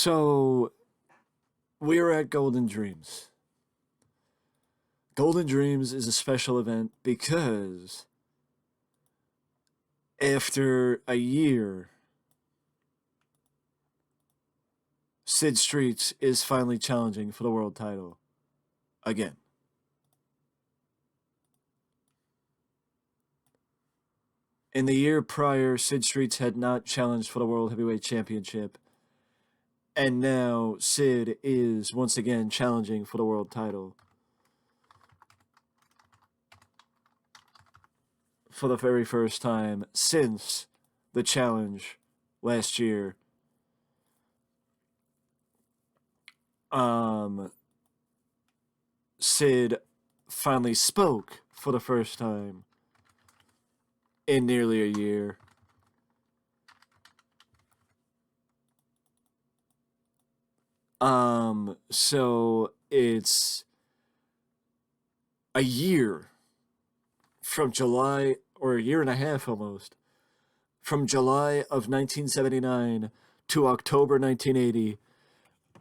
So we're at Golden Dreams. Golden Dreams is a special event because after a year, Sid Streets is finally challenging for the world title again. In the year prior, Sid Streets had not challenged for the World Heavyweight Championship. And now Sid is once again challenging for the world title. For the very first time since the challenge last year. Sid finally spoke for the first time in nearly a year. So it's a year from July, or a year and a half almost, from July of 1979 to October 1980.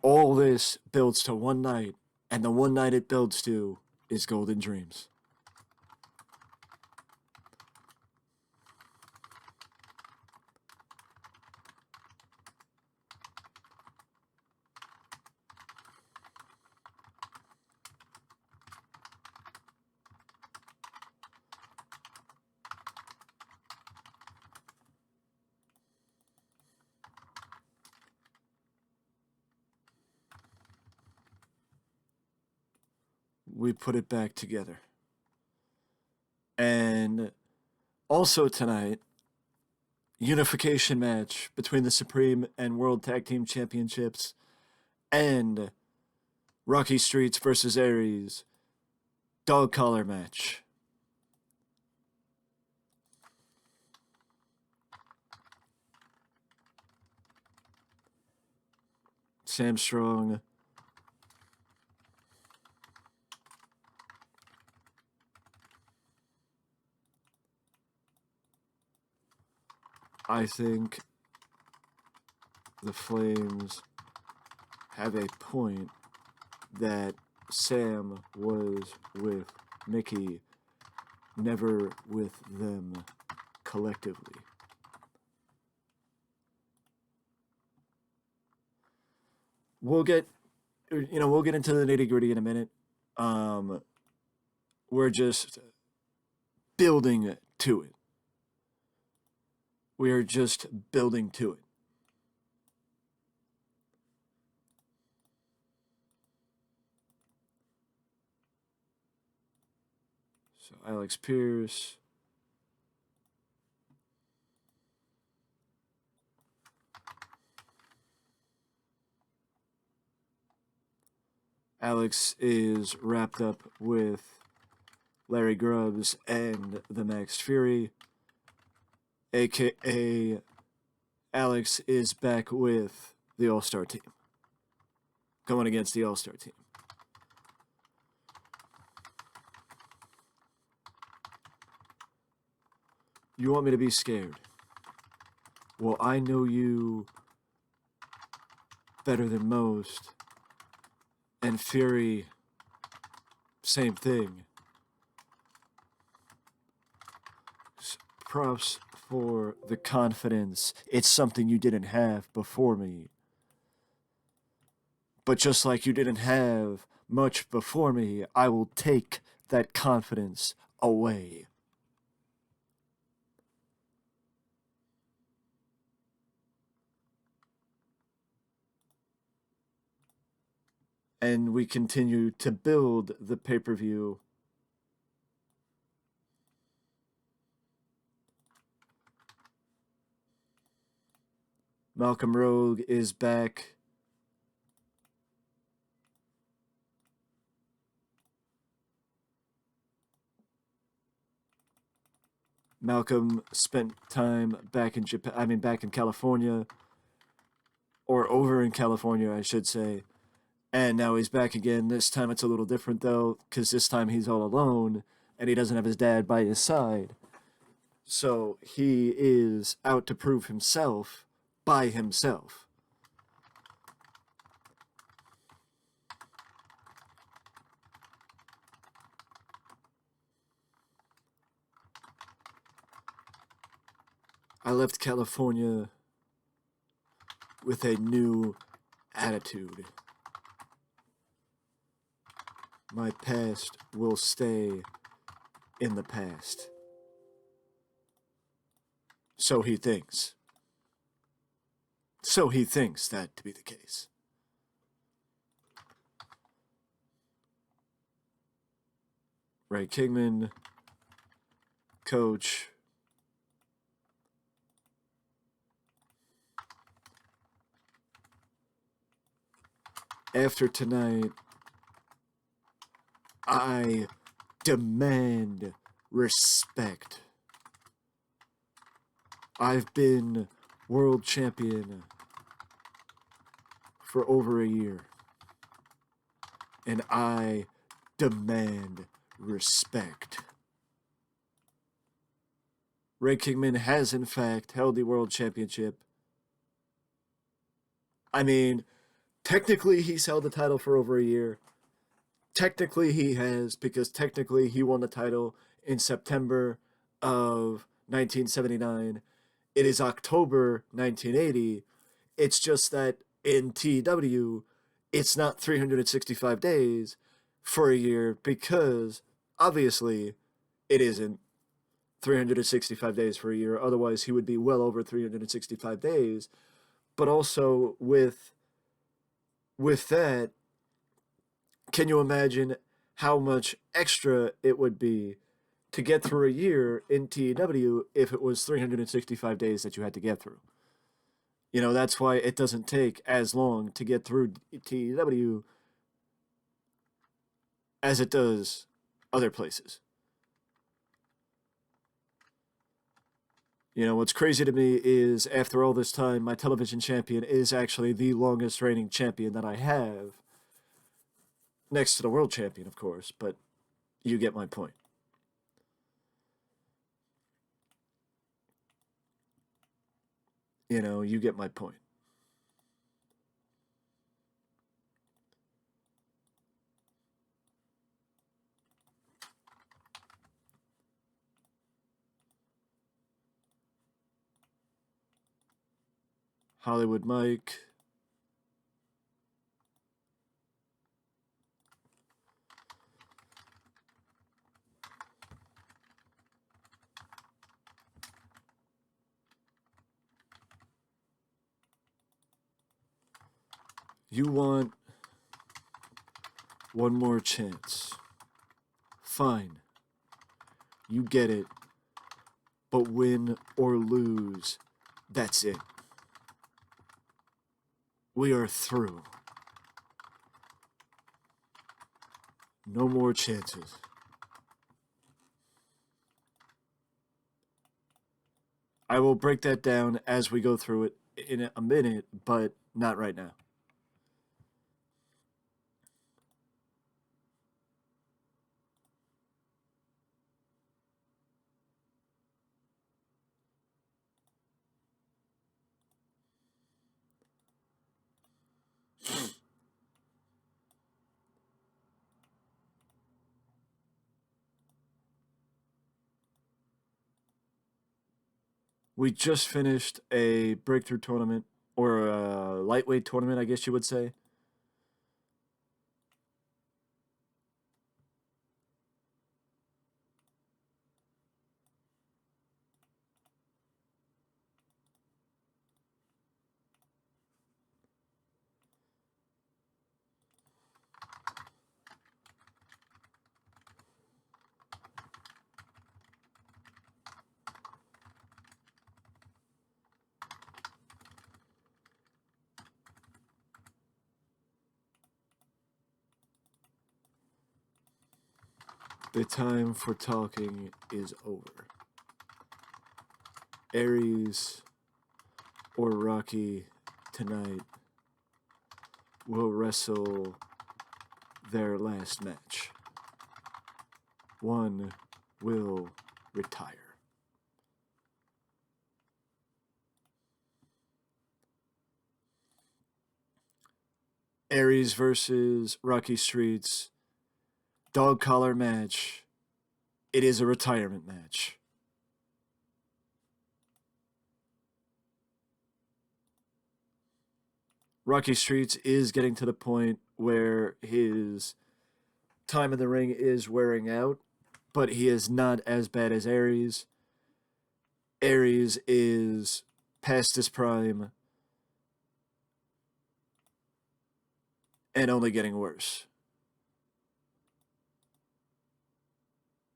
All this builds to one night, and the one night it builds to is Golden Dreams. We put it back together. And also tonight, unification match between the Supreme and World Tag Team Championships and Rocky Streets versus Aries dog collar match. Sam Strong I think the Flames have a point that Sam was with Micky, never with them collectively. We'll get into the nitty-gritty in a minute. We're just building to it. We are just building to it. So Alex Pierce. Alex is wrapped up with Larry Grubbs and the Max Fury. AKA Alex is back with the All-Star team. Going against the All-Star team. You want me to be scared? Well, I know you better than most. And Fury, same thing. Props for the confidence. It's something you didn't have before me. But just like you didn't have much before me, I will take that confidence away. And we continue to build the pay-per-view. Malcolm Rogue is back. Malcolm spent time back in Japan, back in California. Or over in California, I should say. And now he's back again. This time it's a little different, though, because this time he's all alone, and he doesn't have his dad by his side. So he is out to prove himself by himself. I left California with a new attitude. My past will stay in the past. So he thinks. So he thinks that to be the case. Ray Kingman, coach. After tonight, I demand respect. I've been world champion for over a year, and I demand respect. Ray Kingman has, in fact, held the world championship. I mean, technically, he's held the title for over a year. Technically, he has, because technically, he won the title in September of 1979. It is October 1980. It's just that in TEW, it's not 365 days for a year because, obviously, it isn't 365 days for a year. Otherwise, he would be well over 365 days. But also, with that, can you imagine how much extra it would be to get through a year in TEW if it was 365 days that you had to get through? You know, that's why it doesn't take as long to get through TEW as it does other places. You know, what's crazy to me is after all this time, my television champion is actually the longest reigning champion that I have. Next to the world champion, of course, but you get my point. You know, you get my point. Hollywood Mike. You want one more chance. Fine. You get it. But win or lose, that's it. We are through. No more chances. I will break that down as we go through it in a minute, but not right now. We just finished a breakthrough tournament, or a lightweight tournament, I guess you would say. The time for talking is over. Aries or Rocky tonight will wrestle their last match. One will retire. Aries versus Rocky Streets. Dog collar match. It is a retirement match. Rocky Streets is getting to the point where his time in the ring is wearing out, but he is not as bad as Aries. Aries is past his prime and only getting worse.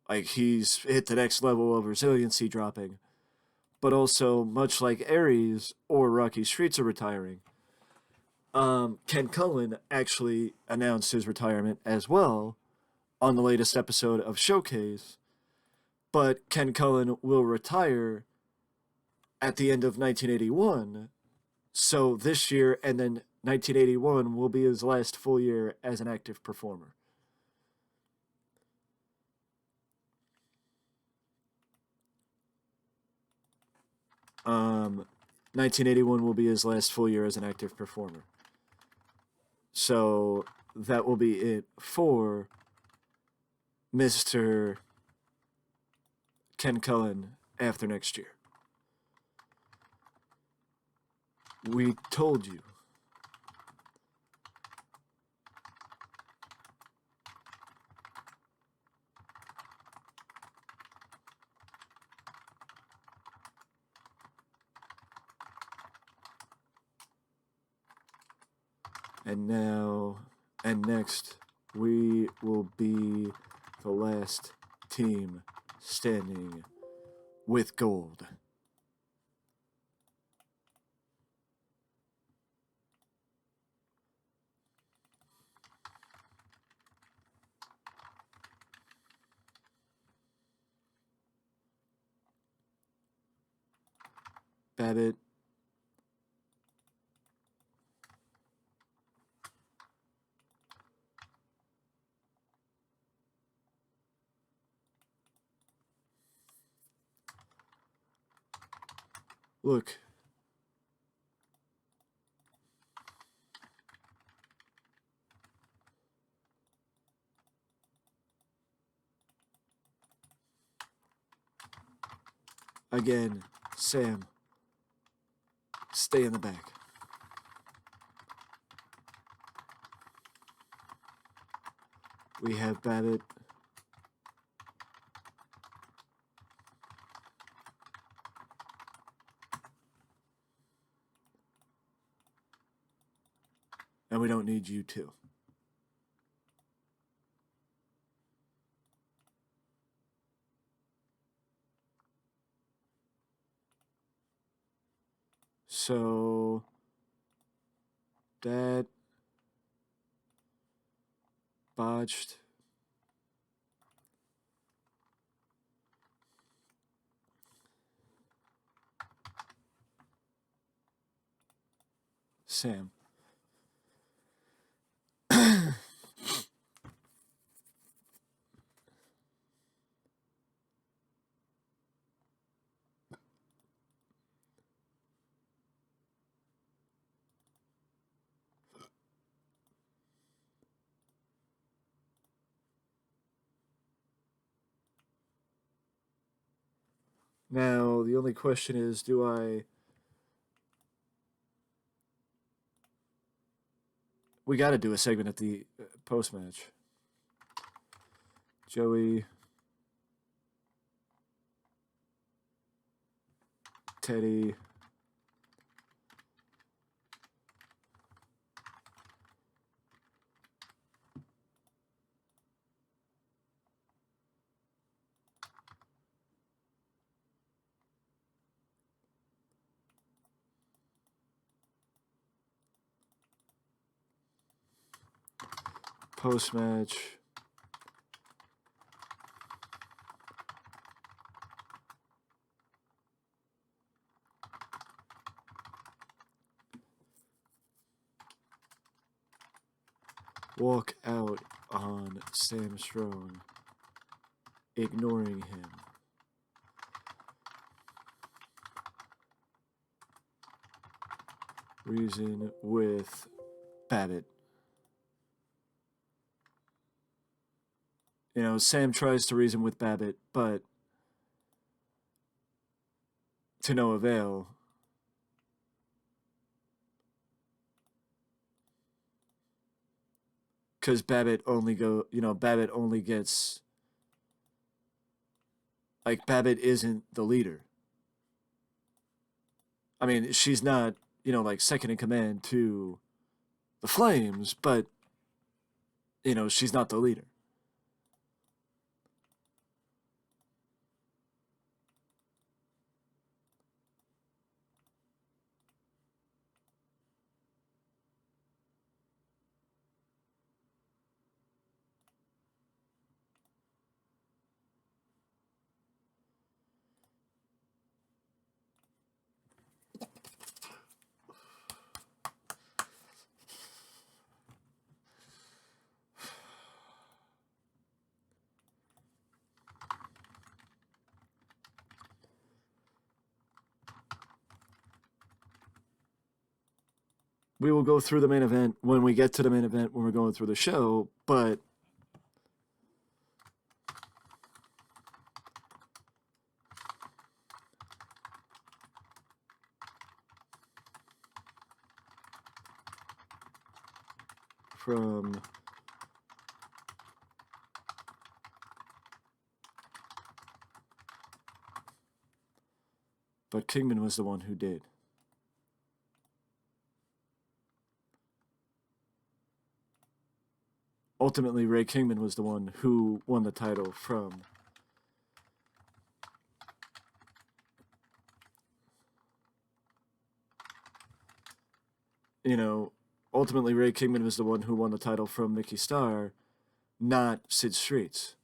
Like, he's hit the next level of resiliency dropping. But also, much like Aries or Rocky Streets are retiring, Ken Cullen actually announced his retirement as well on the latest episode of Showcase. But Ken Cullen will retire at the end of 1981. So this year and then 1981 will be his last full year as an active performer. Um, 1981 will be his last full year as an active performer. So that will be it for Mr. Ken Cullen after next year. We told you. And now, and next, we will be the last team standing with gold. Babbitt, look. Again, Sam, stay in the back. We have Babbitt. And we don't need you too. So that botched. Sam. Now, the only question is, do I... We gotta do a segment at the post-match. Joey, Teddy, post-match. Walk out on Sam Strong, ignoring him. Reason with Babbitt. You know, Sam tries to reason with Babbitt, but to no avail. because Babbitt only gets, like, Babbitt isn't the leader. I mean, she's not, like, second in command to the Flames, but, she's not the leader. We will go through the main event when we get to the main event when we're going through the show, but from but Kingman was the one who did. Ultimately, Ray Kingman was the one who won the title from ultimately Ray Kingman was the one who won the title from Micky Starr, not Sid Streets.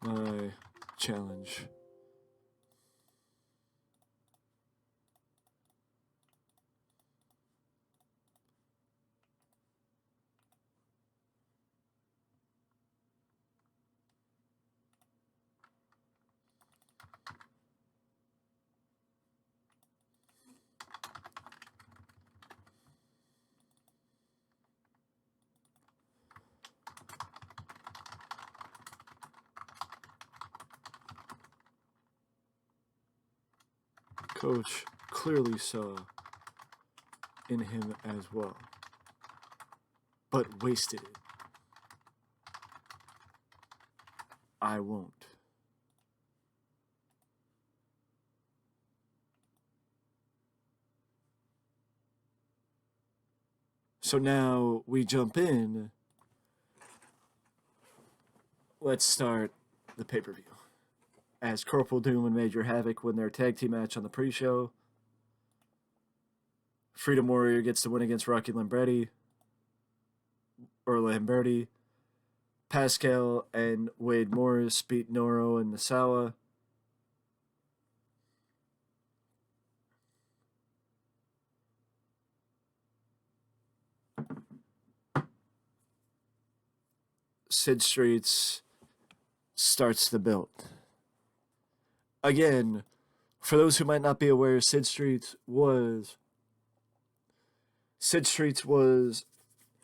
My challenge. Coach clearly saw in him as well, but wasted it. I won't. So now we jump in. Let's start the pay-per-view. As Corporal Doom and Major Havoc win their tag team match on the pre-show. Freedom Warrior gets the win against Rocky Lamberti. Pascal and Wade Morris beat Noro and Nasawa. Sid Streets starts the build. Again, for those who might not be aware, Sid Streets was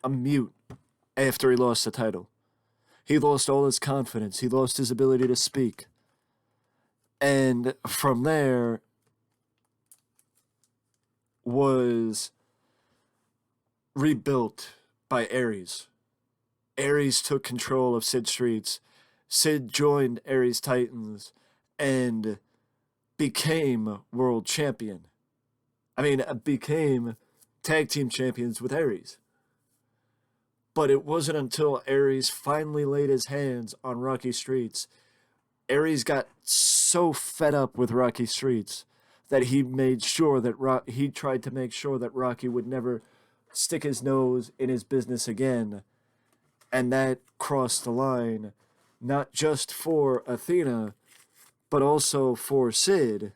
a mute after he lost the title. He lost all his confidence. He lost his ability to speak. And from there was rebuilt by Aries. Aries took control of Sid Streets. Sid joined Aries Titans and became world champion. Became tag team champions with Aries. But it wasn't until Aries finally laid his hands on Rocky Streets. Aries got so fed up with Rocky Streets that he tried to make sure that Rocky would never stick his nose in his business again. And that crossed the line, not just for Athena, but also for Sid.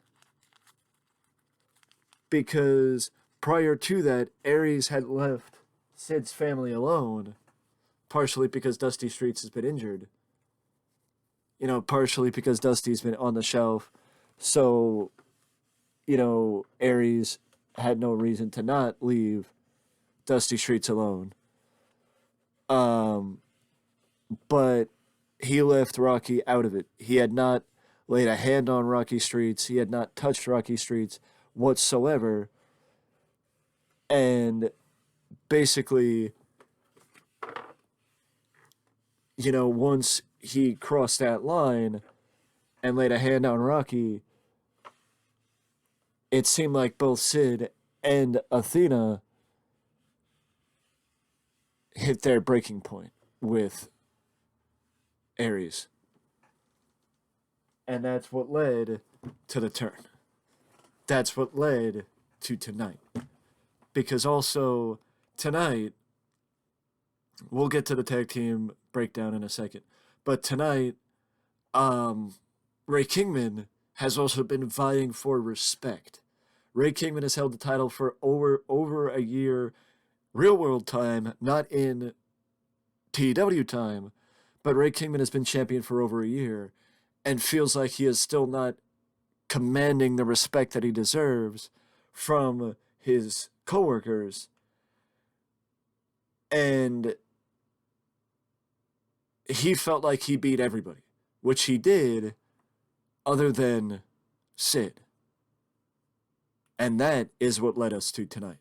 Because prior to that, Aries had left Sid's family alone, partially because Dusty Streets has been injured. Partially because Dusty's been on the shelf. So, Aries had no reason to not leave Dusty Streets alone. Um, but he left Rocky out of it. He had not laid a hand on Rocky Streets. He had not touched Rocky Streets whatsoever. And basically, once he crossed that line and laid a hand on Rocky, it seemed like both Sid and Athena hit their breaking point with Aries. And that's what led to the turn. That's what led to tonight. Because also, tonight, we'll get to the tag team breakdown in a second. But tonight, Ray Kingman has also been vying for respect. Ray Kingman has held the title for over a year, real world time, not in TEW time, but Ray Kingman has been champion for over a year and feels like he is still not commanding the respect that he deserves from his coworkers. And he felt like he beat everybody, which he did, other than Sid. And that is what led us to tonight.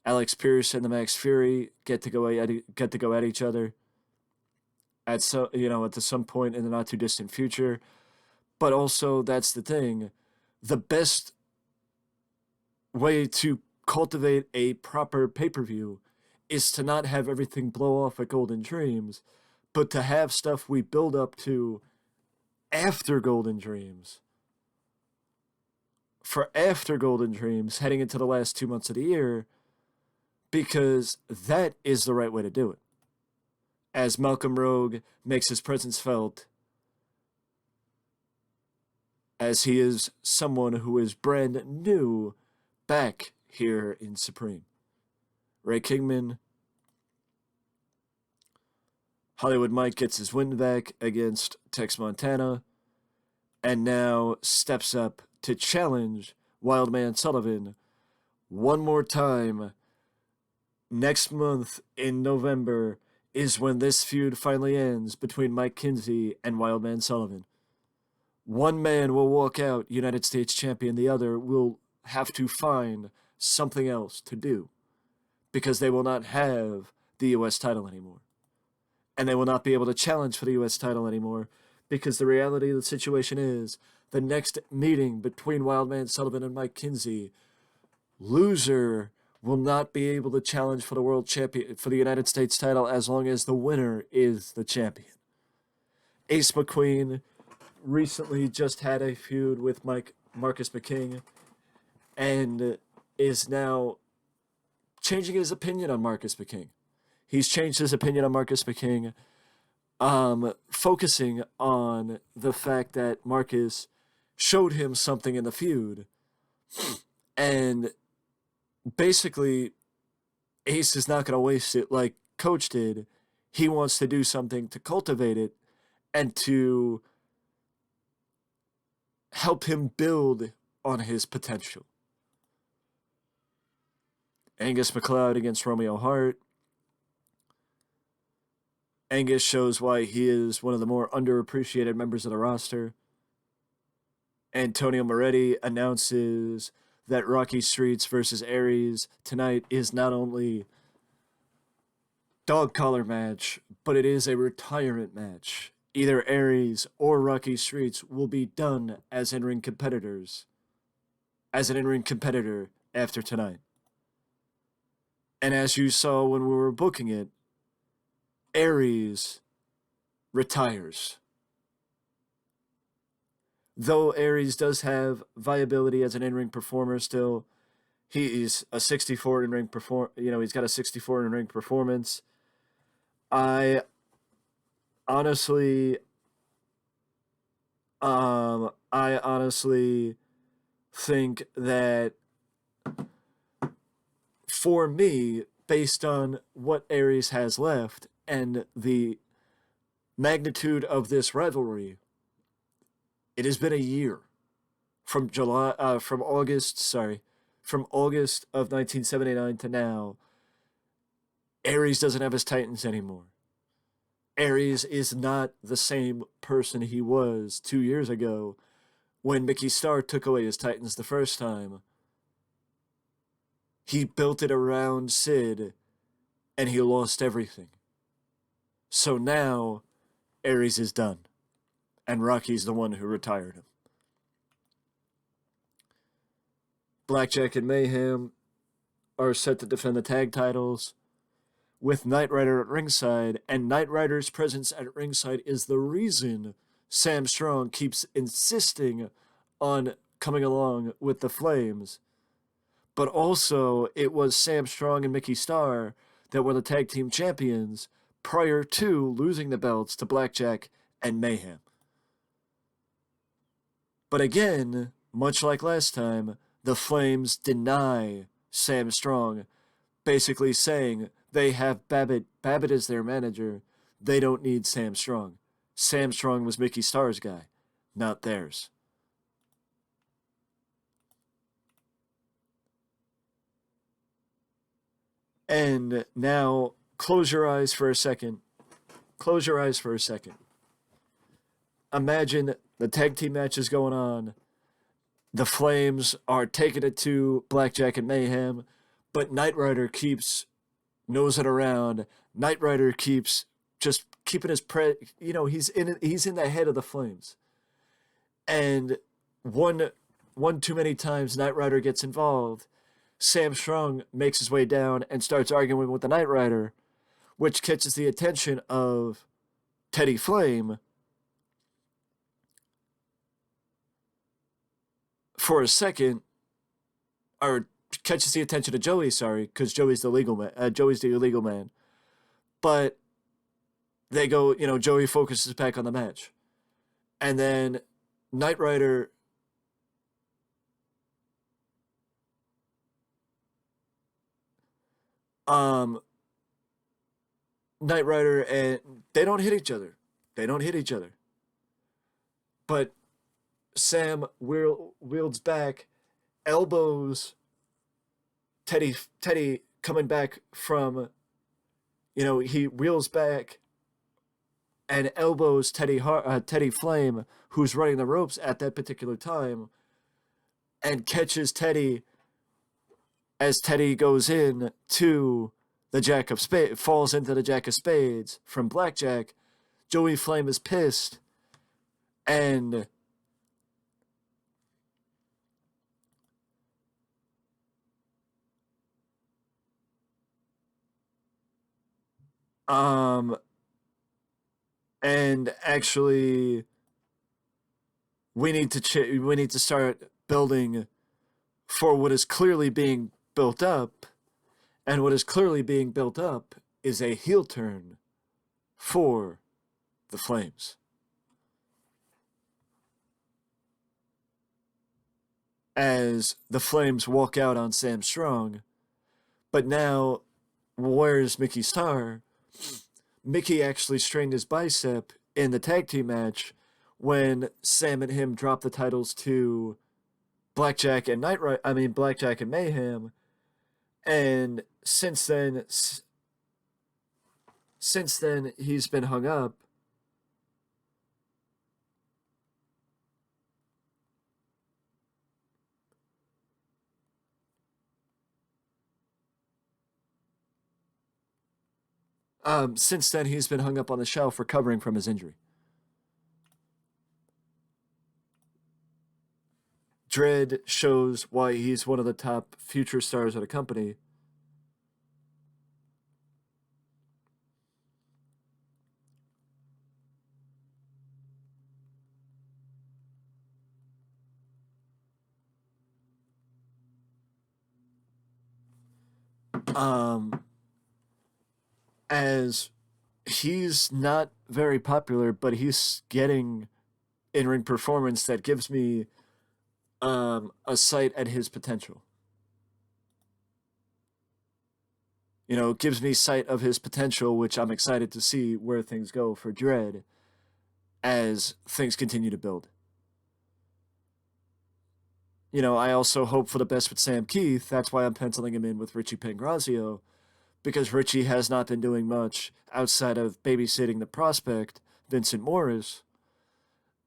Alex Pierce and the Max Fury get to go at each other at some point in the not too distant future. But also, that's the thing, the best way to cultivate a proper pay-per-view is to not have everything blow off at Golden Dreams, but to have stuff we build up to after Golden Dreams. For after Golden Dreams, heading into the last 2 months of the year, because that is the right way to do it. As Malcolm Rogue makes his presence felt, as he is someone who is brand new back here in Supreme. Ray Kingman, Hollywood Mike gets his win back against Tex Montana, and now steps up to challenge Wildman Sullivan one more time. Next month in November is when this feud finally ends between Mike Kinsey and Wildman Sullivan. One man will walk out United States champion, the other will have to find something else to do because they will not have the U.S. title anymore. And they will not be able to challenge for the U.S. title anymore because the reality of the situation is the next meeting between Wildman Sullivan and Mike Kinsey, loser will not be able to challenge for the world champion, for the United States title, as long as the winner is the champion. Ace McQueen recently just had a feud with Marcus McKing and is now changing his opinion on Marcus McKing. He's changed his opinion on Marcus McKing, focusing on the fact that Marcus showed him something in the feud. And basically, Ace is not going to waste it like Coach did. He wants to do something to cultivate it and to help him build on his potential. Angus McLeod against Romeo Hart. Angus shows why he is one of the more underappreciated members of the roster. Antonio Moretti announces that Rocky Streets versus Aries tonight is not only dog collar match, but it is a retirement match. Either Aries or Rocky Streets will be done as in-ring competitors, as an in-ring competitor after tonight. And as you saw when we were booking it, Aries retires. Though Aries does have viability as an in-ring performer still, he's a 64 in-ring he's got a 64 in-ring performance. I honestly think that for me, based on what Aries has left and the magnitude of this rivalry, it has been a year from August of 1979 to now, Aries doesn't have his Titans anymore. Aries is not the same person he was 2 years ago when Micky Starr took away his Titans the first time. He built it around Sid, and he lost everything. So now, Aries is done, and Rocky's the one who retired him. Blackjack and Mayhem are set to defend the tag titles with Knight Rider at ringside, and Knight Rider's presence at ringside is the reason Sam Strong keeps insisting on coming along with the Flames. But also, it was Sam Strong and Micky Starr that were the tag team champions prior to losing the belts to Blackjack and Mayhem. But again, much like last time, the Flames deny Sam Strong, basically saying they have Babbitt. Babbitt is their manager. They don't need Sam Strong. Sam Strong was Micky Starr's guy, not theirs. And now, close your eyes for a second. Close your eyes for a second. Imagine the tag team match is going on. The Flames are taking it to Blackjack and Mayhem, but Knight Rider keeps nosing around. Knight Rider keeps just keeping his he's in the head of the Flames. And one too many times Knight Rider gets involved. Sam Strong makes his way down and starts arguing with the Knight Rider, which catches the attention of Teddy Flame. For a second, or catches the attention of Joey, because Joey's the legal man. Joey's the illegal man. But they go, Joey focuses back on the match. And then Knight Rider Knight Rider and they don't hit each other. But Sam wields back, elbows Teddy coming back from, he wheels back and elbows Teddy Flame, who's running the ropes at that particular time, and catches Teddy as Teddy goes in to the Jack of Spades, falls into the Jack of Spades from Blackjack. Joey Flame is pissed, and actually we need to start building for what is clearly being built up, and what is clearly being built up is a heel turn for the Flames. As the Flames walk out on Sam Strong, but now, where's Micky Starr? Mickey actually strained his bicep in the tag team match when Sam and him dropped the titles to Blackjack and Mayhem. And since then he's been hung up. Since then he's been hung up on the shelf recovering from his injury. Dredd shows why he's one of the top future stars of the company. As he's not very popular, but he's getting in-ring performance that gives me a sight at his potential. Gives me sight of his potential, which I'm excited to see where things go for Dredd as things continue to build. I also hope for the best with Sam Keith. That's why I'm penciling him in with Richie Pangrazio, because Richie has not been doing much outside of babysitting the prospect, Vincent Morris.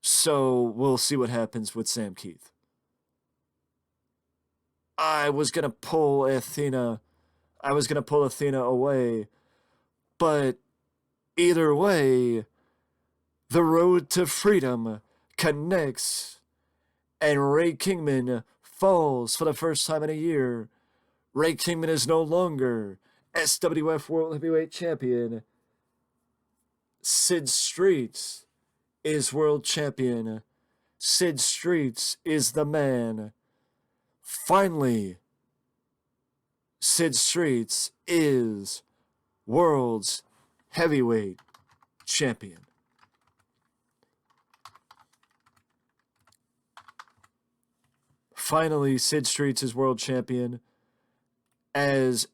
So we'll see what happens with Sam Keith. I was gonna pull Athena. I was gonna pull Athena away, but either way, the road to freedom connects, and Ray Kingman falls for the first time in a year. Ray Kingman is no longer SWF World Heavyweight Champion. Sid Streets is World Champion. Sid Streets is the man. Finally, Sid Streets is World's Heavyweight Champion. Finally, Sid Streets is World Champion. As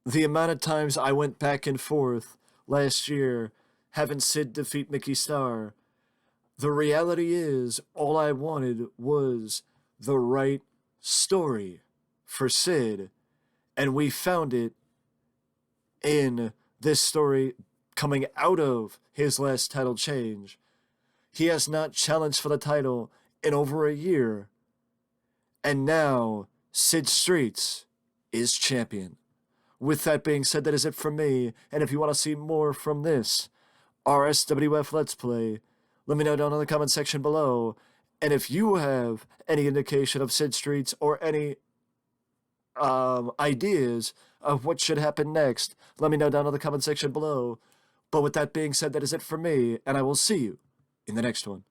the amount of times I went back and forth last year having Sid defeat Micky Starr, the reality is all I wanted was the right story for Sid, and we found it in this story coming out of his last title change. He has not challenged for the title in over a year, and now Sid Streets is champion. With that being said, that is it from me, and if you want to see more from this RSWF Let's Play, let me know down in the comment section below. And if you have any indication of Sid Streets or any ideas of what should happen next, let me know down in the comment section below. But with that being said, that is it for me, and I will see you in the next one.